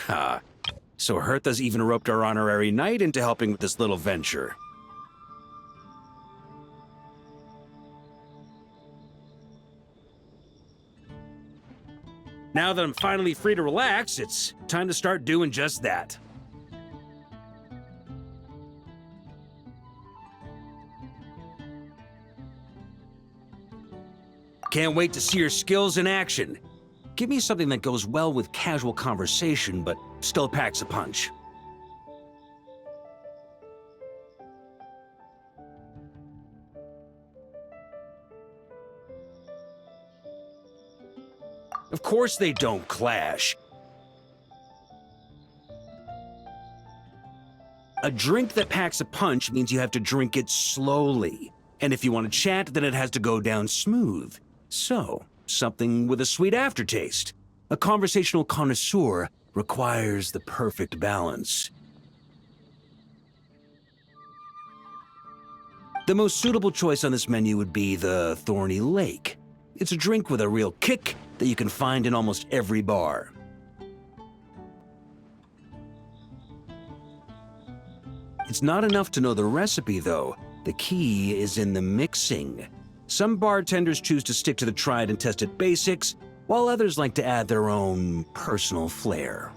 Ha. So Hertha's even roped our honorary knight into helping with this little venture. Now that I'm finally free to relax, it's time to start doing just that. Can't wait to see your skills in action. Give me something that goes well with casual conversation, but still packs a punch. Of course they don't clash. A drink that packs a punch means you have to drink it slowly. And if you want to chat, then it has to go down smooth. So, something with a sweet aftertaste. A conversational connoisseur requires the perfect balance. The most suitable choice on this menu would be the Thorny Lake. It's a drink with a real kick that you can find in almost every bar. It's not enough to know the recipe, though. The key is in the mixing. Some bartenders choose to stick to the tried and tested basics, while others like to add their own personal flair.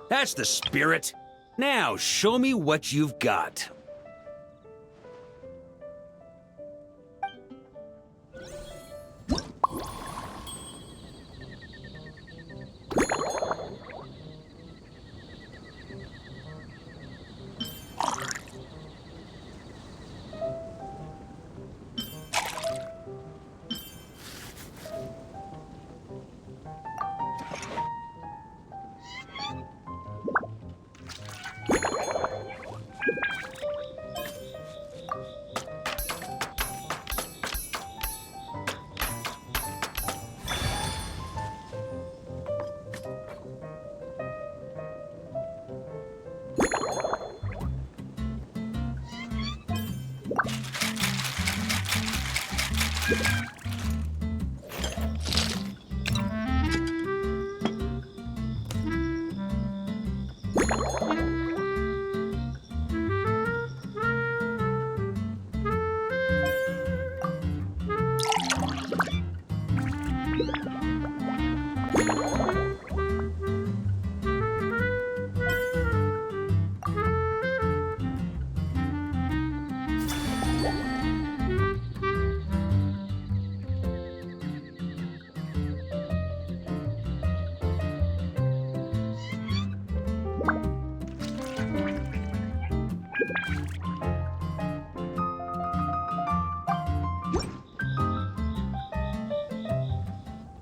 That's the spirit. Now, show me what you've got.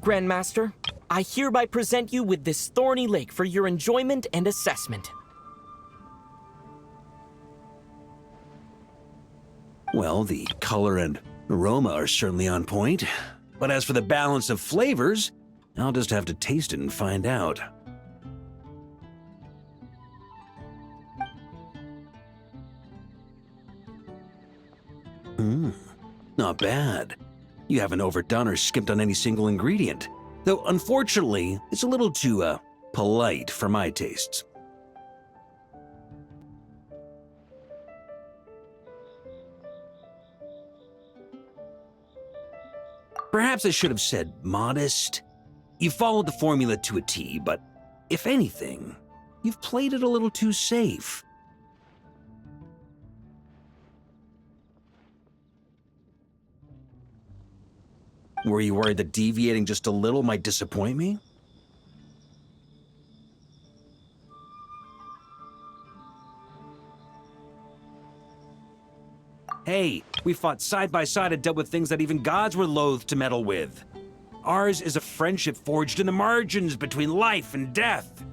Grandmaster, I hereby present you with this Thorny Lake for your enjoyment and assessment. Well, the color and aroma are certainly on point. But as for the balance of flavors, I'll just have to taste it and find out. Not bad. You haven't overdone or skimped on any single ingredient. Though, unfortunately, it's a little too, polite for my tastes. Perhaps I should have said modest. You followed the formula to a T, but if anything, you've played it a little too safe. Were you worried that deviating just a little might disappoint me? Hey, we fought side by side and dealt with things that even gods were loath to meddle with. Ours is a friendship forged in the margins between life and death.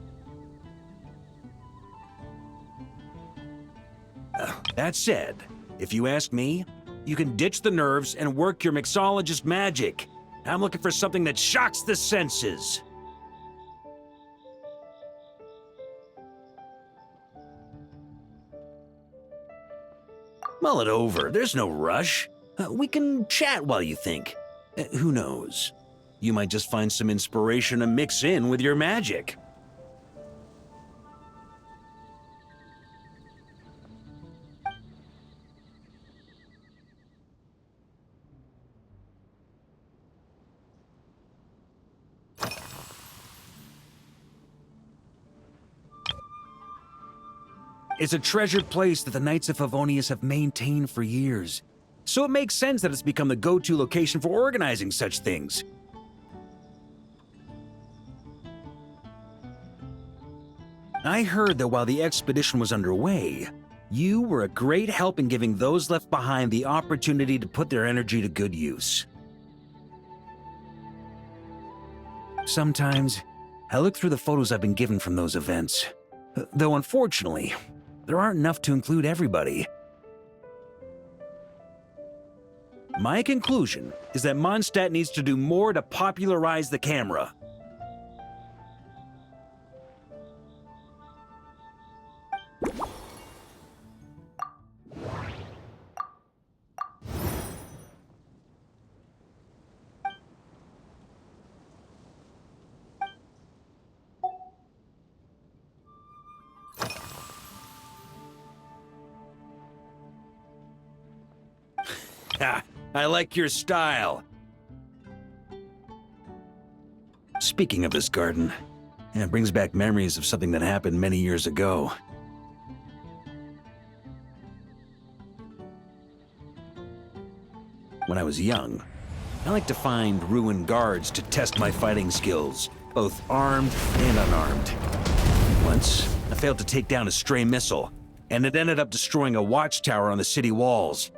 That said, if you ask me, you can ditch the nerves and work your mixologist magic. I'm looking for something that shocks the senses. Mull it over. There's no rush. We can chat while you think. Who knows? you might just find some inspiration to mix in with your magic. It's a treasured place that the Knights of Favonius have maintained for years, so it makes sense that it's become the go-to location for organizing such things. I heard that while the expedition was underway, you were a great help in giving those left behind the opportunity to put their energy to good use. Sometimes, I look through the photos I've been given from those events, though unfortunately, there aren't enough to include everybody. My conclusion is that Mondstadt needs to do more to popularize the camera. Ha! I like your style. Speaking of this garden, it brings back memories of something that happened many years ago. When I was young, I liked to find ruined guards to test my fighting skills, both armed and unarmed. Once, I failed to take down a stray missile, and it ended up destroying a watchtower on the city walls.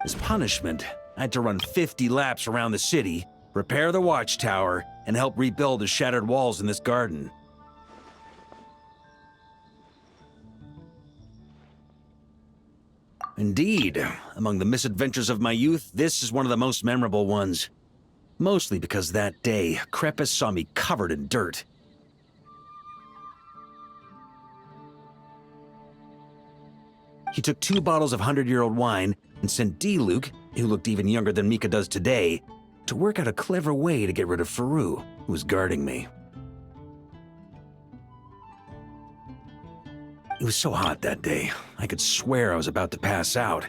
As punishment, I had to run 50 laps around the city, repair the watchtower, and help rebuild the shattered walls in this garden. Indeed, among the misadventures of my youth, this is one of the most memorable ones. Mostly because that day, Krepis saw me covered in dirt. He took 2 bottles of 100-year-old wine and sent D-Luke, who looked even younger than Mika does today, to work out a clever way to get rid of Faru, who was guarding me. It was so hot that day, I could swear I was about to pass out.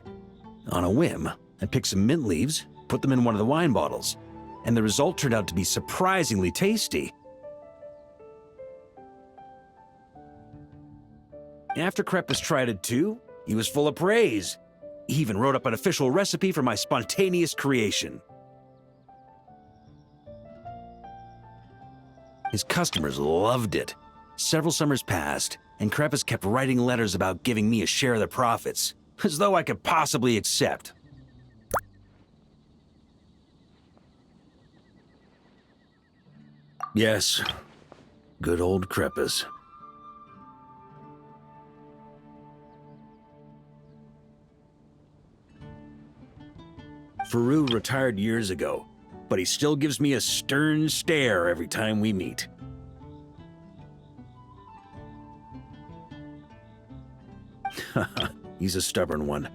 On a whim, I picked some mint leaves, put them in one of the wine bottles, and the result turned out to be surprisingly tasty. After Krepis tried it too, he was full of praise. He even wrote up an official recipe for my spontaneous creation. His customers loved it. Several summers passed, and Krepis kept writing letters about giving me a share of the profits, as though I could possibly accept. Yes, good old Krepis. Faru retired years ago, but he still gives me a stern stare every time we meet. He's a stubborn one.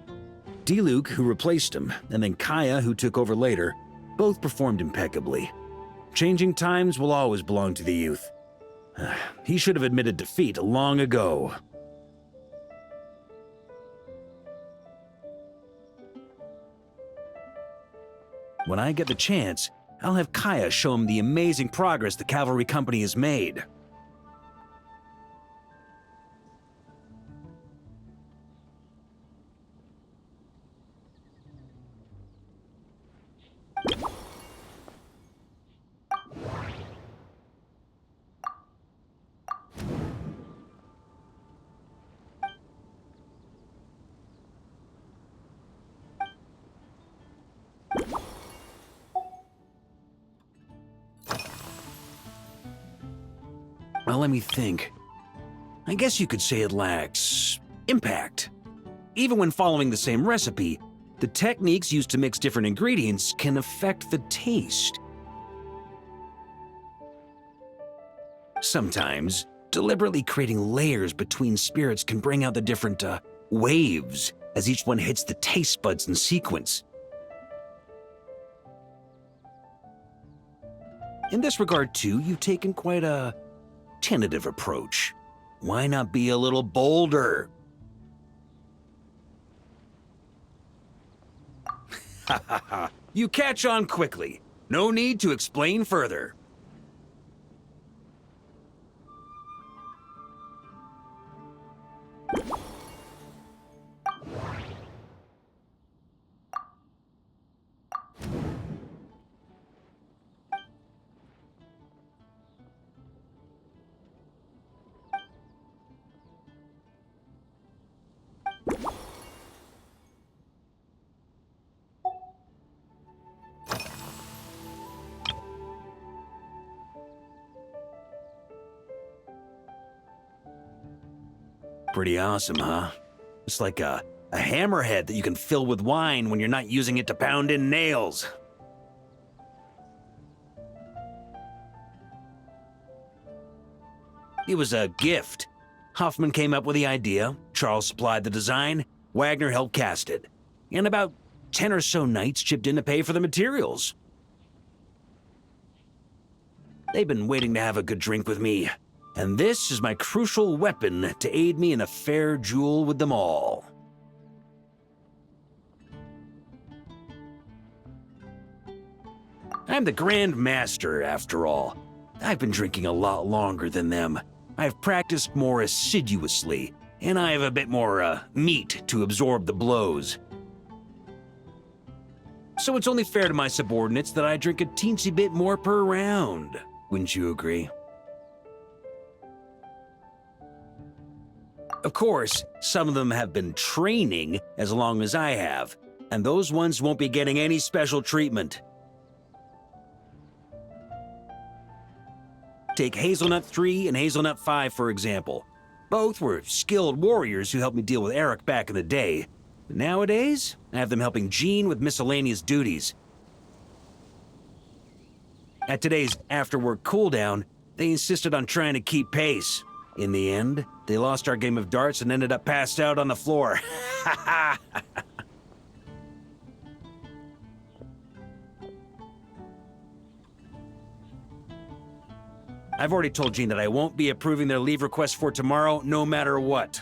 D-Luke, who replaced him, and then Kaya, who took over later, both performed impeccably. Changing times will always belong to the youth. He should have admitted defeat long ago. When I get the chance, I'll have Kaya show him the amazing progress the cavalry company has made. Well, let me think. I guess you could say it lacks impact. Even when following the same recipe, the techniques used to mix different ingredients can affect the taste. Sometimes, deliberately creating layers between spirits can bring out the different waves as each one hits the taste buds in sequence. In this regard, too, you've taken quite a tentative approach. Why not be a little bolder? Ha ha ha. You catch on quickly. No need to explain further. Pretty awesome, huh? It's like a hammerhead that you can fill with wine when you're not using it to pound in nails. It was a gift. Hoffman came up with the idea, Charles supplied the design, Wagner helped cast it. And about 10 or so knights chipped in to pay for the materials. They've been waiting to have a good drink with me. And this is my crucial weapon to aid me in a fair duel with them all. I'm the Grand Master, after all. I've been drinking a lot longer than them. I've practiced more assiduously, and I have a bit more, meat to absorb the blows. So it's only fair to my subordinates that I drink a teensy bit more per round. Wouldn't you agree? Of course, some of them have been training as long as I have, and those ones won't be getting any special treatment. Take Hazelnut 3 and Hazelnut 5, for example. Both were skilled warriors who helped me deal with Eric back in the day. But nowadays, I have them helping Jean with miscellaneous duties. At today's after-work cooldown, they insisted on trying to keep pace. In the end, they lost our game of darts and ended up passed out on the floor. I've already told Jean that I won't be approving their leave request for tomorrow, no matter what.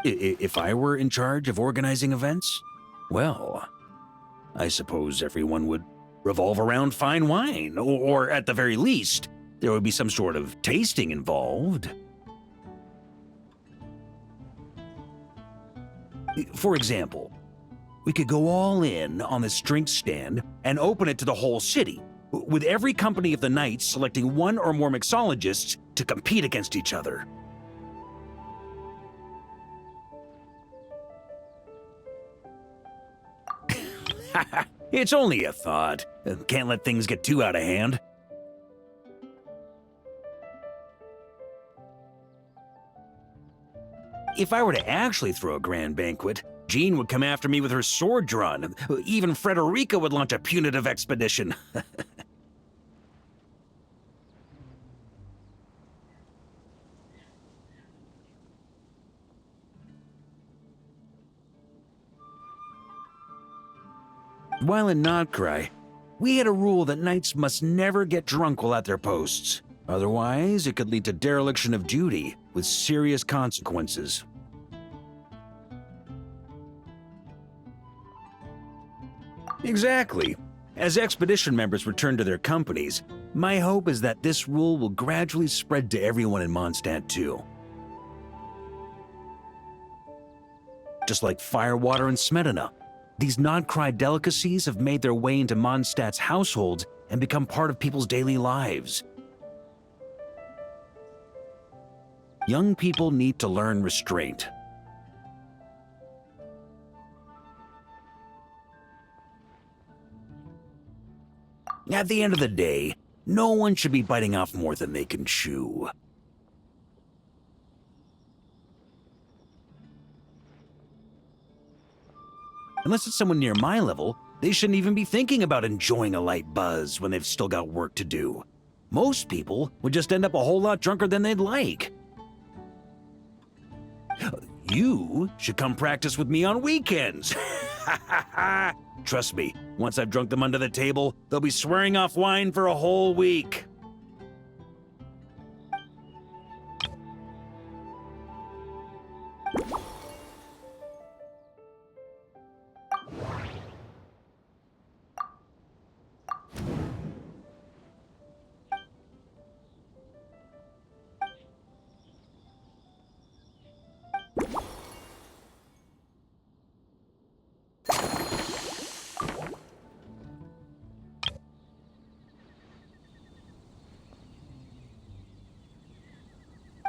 If I were in charge of organizing events, well, I suppose everyone would revolve around fine wine, or at the very least, there would be some sort of tasting involved. For example, we could go all in on this drink stand and open it to the whole city, with every company of the Knights selecting one or more mixologists to compete against each other. It's only a thought. Can't let things get too out of hand. If I were to actually throw a grand banquet, Jean would come after me with her sword drawn. Even Frederica would launch a punitive expedition. While in Notcry, we had a rule that knights must never get drunk while at their posts. Otherwise, it could lead to dereliction of duty with serious consequences. Exactly. As expedition members return to their companies, my hope is that this rule will gradually spread to everyone in Mondstadt too. Just like firewater and Smedina, these Notcry delicacies have made their way into Mondstadt's households and become part of people's daily lives. Young people need to learn restraint. At the end of the day, no one should be biting off more than they can chew. Unless it's someone near my level, they shouldn't even be thinking about enjoying a light buzz when they've still got work to do. Most people would just end up a whole lot drunker than they'd like. You should come practice with me on weekends. Trust me, once I've drunk them under the table, they'll be swearing off wine for a whole week.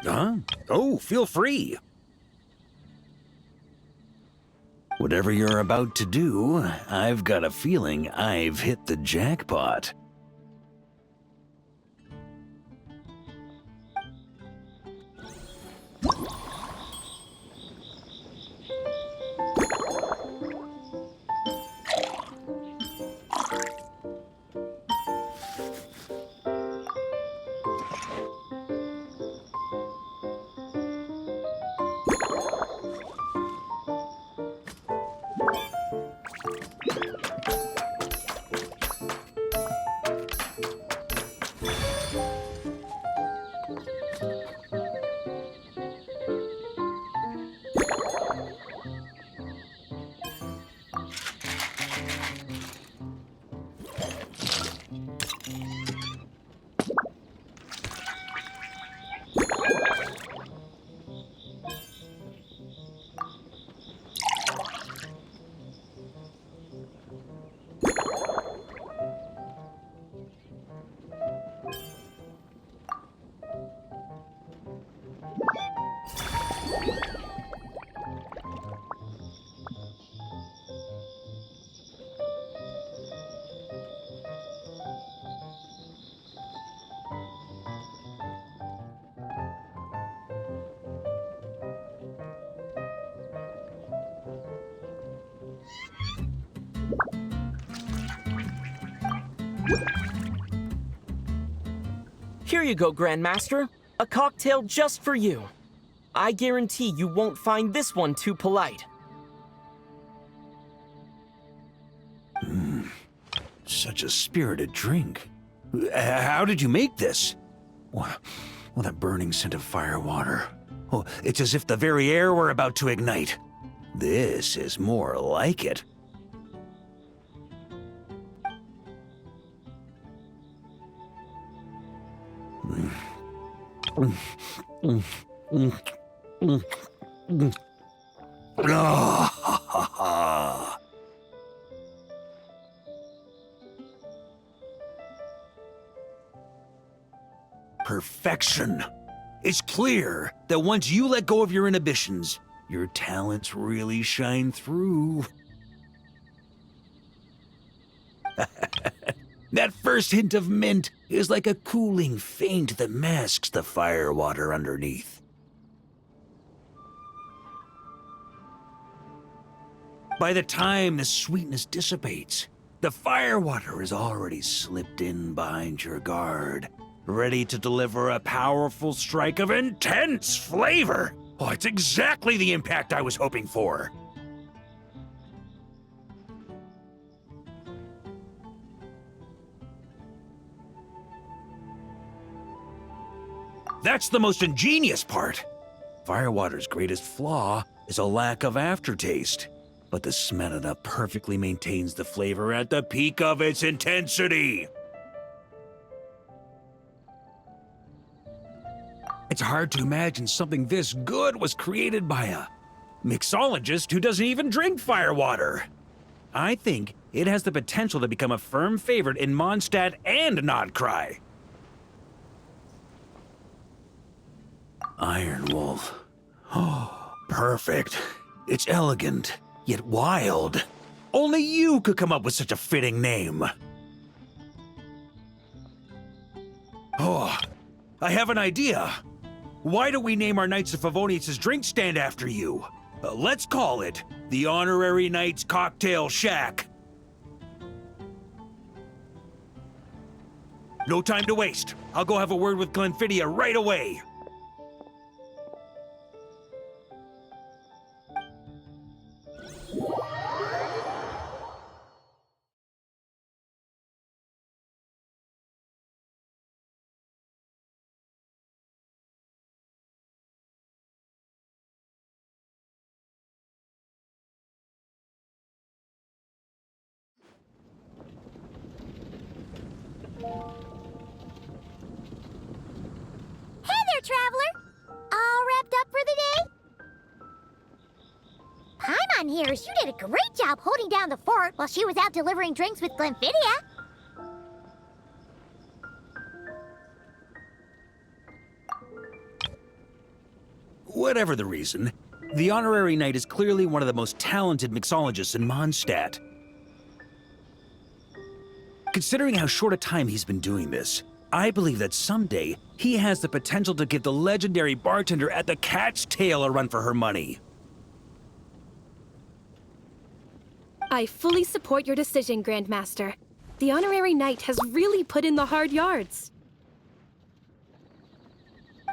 Huh? Oh, feel free. Whatever you're about to do, I've got a feeling I've hit the jackpot. Here you go, Grandmaster. A cocktail just for you. I guarantee you won't find this one too polite. Such a spirited drink. How did you make this? Well, that burning scent of firewater. Oh, it's as if the very air were about to ignite. This is more like it. Perfection. It's clear that once you let go of your inhibitions, your talents really shine through. That first hint of mint is like a cooling feint that masks the firewater underneath. By the time the sweetness dissipates, the firewater is already slipped in behind your guard, ready to deliver a powerful strike of intense flavor. Oh, it's exactly the impact I was hoping for. That's the most ingenious part. Firewater's greatest flaw is a lack of aftertaste, but the Smetana perfectly maintains the flavor at the peak of its intensity. It's hard to imagine something this good was created by a mixologist who doesn't even drink firewater. I think it has the potential to become a firm favorite in Mondstadt and Nodcry. Iron Wolf. Oh, perfect. It's elegant, yet wild. Only you could come up with such a fitting name. Oh, I have an idea. Why don't we name our Knights of Favonius' drink stand after you? Let's call it the Honorary Knights Cocktail Shack. No time to waste. I'll go have a word with Glenfiddich right away. Traveler, all wrapped up for the day? Paimon hears you did a great job holding down the fort while she was out delivering drinks with Glenfiddich. Whatever the reason, the Honorary Knight is clearly one of the most talented mixologists in Mondstadt. Considering how short a time he's been doing this, I believe that someday he has the potential to give the legendary bartender at the Cat's Tail a run for her money. I fully support your decision, Grandmaster. The Honorary Knight has really put in the hard yards.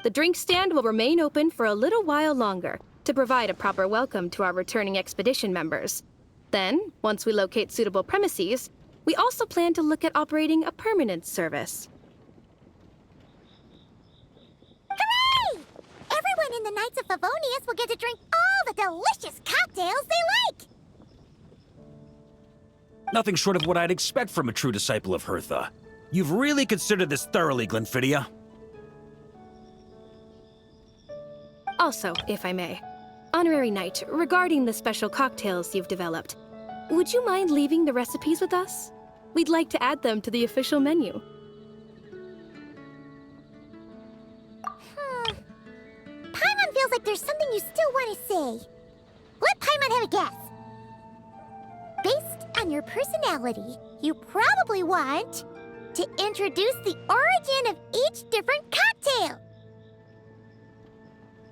The drink stand will remain open for a little while longer to provide a proper welcome to our returning expedition members. Then, once we locate suitable premises, we also plan to look at operating a permanent service. Hooray! Everyone in the Knights of Favonius will get to drink all the delicious cocktails they like! Nothing short of what I'd expect from a true disciple of Hertha. You've really considered this thoroughly, Glenfiddich. Also, if I may, Honorary Knight, regarding the special cocktails you've developed, would you mind leaving the recipes with us? We'd like to add them to the official menu. Paimon feels like there's something you still want to say. Let Paimon have a guess. Based on your personality, you probably want to introduce the origin of each different cocktail.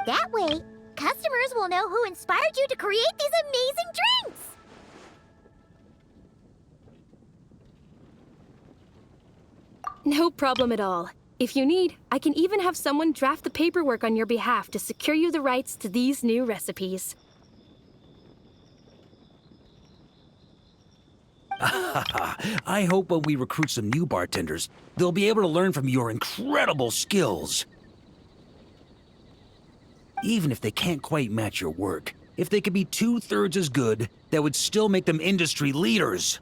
That way, customers will know who inspired you to create these amazing drinks. No problem at all. If you need, I can even have someone draft the paperwork on your behalf to secure you the rights to these new recipes. I hope when we recruit some new bartenders, they'll be able to learn from your incredible skills. Even if they can't quite match your work, if they could be 2/3 as good, that would still make them industry leaders.